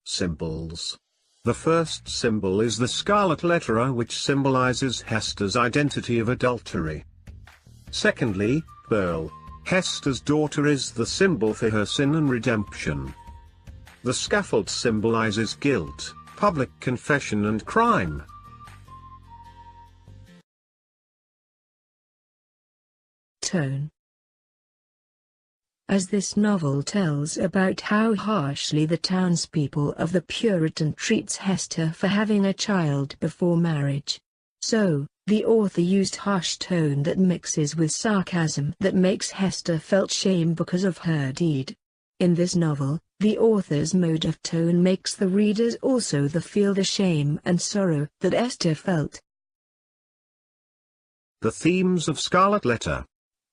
Symbols. The first symbol is the scarlet letter, which symbolizes Hester's identity of adultery. Secondly, Pearl, Hester's daughter, is the symbol for her sin and redemption. The scaffold symbolizes guilt, public confession and crime. Tone. As this novel tells about how harshly the townspeople of the Puritan treats Hester for having a child before marriage, so, the author used harsh tone that mixes with sarcasm that makes Hester felt shame because of her deed. In this novel, the author's mode of tone makes the readers also feel the shame and sorrow that Hester felt. The themes of Scarlet Letter.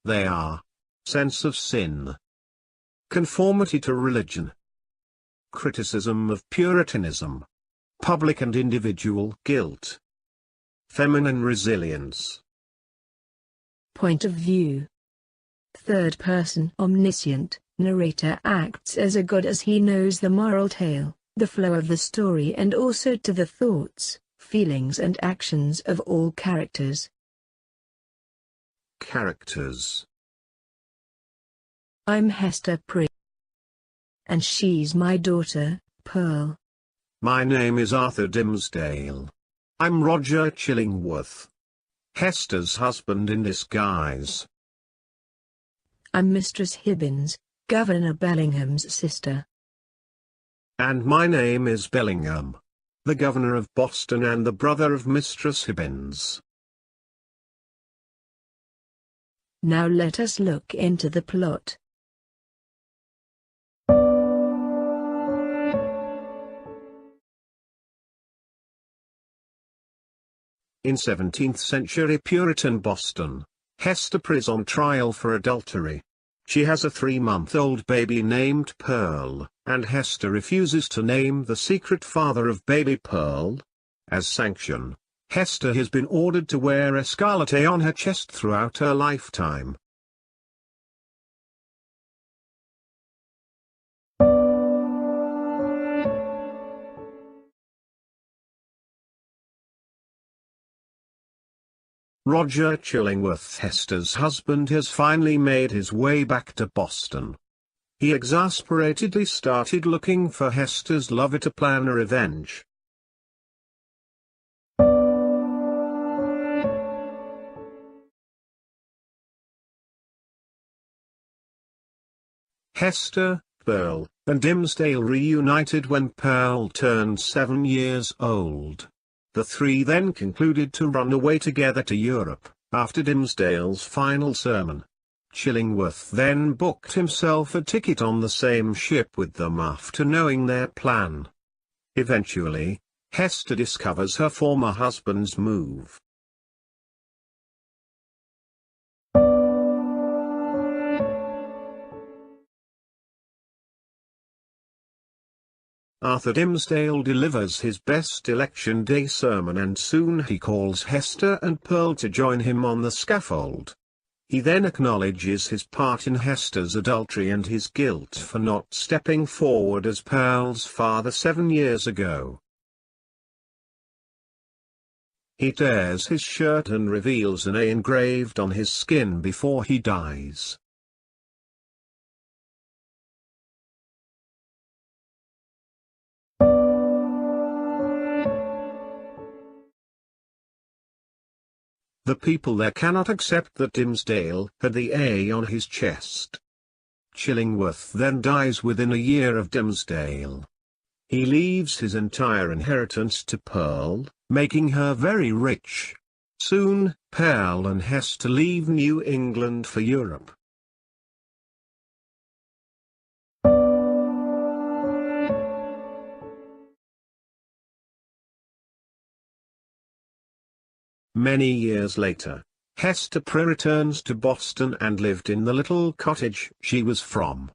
They are: sense of sin, conformity to religion, criticism of Puritanism, public and individual guilt, feminine resilience. Point of view. Third person omniscient, narrator acts as a god as he knows the moral tale, the flow of the story and also to the thoughts, feelings and actions of all characters. Characters. I'm Hester Prynne. And she's my daughter, Pearl. My name is Arthur Dimmesdale. I'm Roger Chillingworth, Hester's husband in disguise. I'm Mistress Hibbins, Governor Bellingham's sister. And my name is Bellingham, the governor of Boston and the brother of Mistress Hibbins. Now let us look into the plot. In 17th-century Puritan Boston, Hester is on trial for adultery. She has a 3-month-old baby named Pearl, and Hester refuses to name the secret father of baby Pearl. As sanction, Hester has been ordered to wear a scarlet A on her chest throughout her lifetime. Roger Chillingworth, Hester's husband, has finally made his way back to Boston. He exasperatedly started looking for Hester's lover to plan a revenge. Hester, Pearl, and Dimmesdale reunited when Pearl turned 7 years old. The three then concluded to run away together to Europe, after Dimmesdale's final sermon. Chillingworth then booked himself a ticket on the same ship with them after knowing their plan. Eventually, Hester discovers her former husband's move. Arthur Dimmesdale delivers his best Election Day sermon and soon he calls Hester and Pearl to join him on the scaffold. He then acknowledges his part in Hester's adultery and his guilt for not stepping forward as Pearl's father 7 years ago. He tears his shirt and reveals an A engraved on his skin before he dies. The people there cannot accept that Dimmesdale had the A on his chest. Chillingworth then dies within a year of Dimmesdale. He leaves his entire inheritance to Pearl, making her very rich. Soon, Pearl and Hester leave New England for Europe. Many years later, Hester Prynne returns to Boston and lived in the little cottage she was from.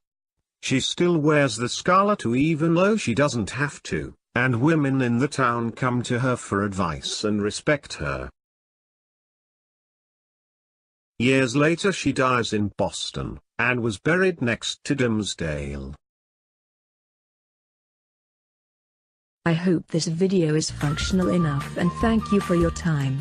She still wears the scarlet even though she doesn't have to, and women in the town come to her for advice and respect her. Years later she dies in Boston, and was buried next to Dimmesdale. I hope this video is functional enough and thank you for your time.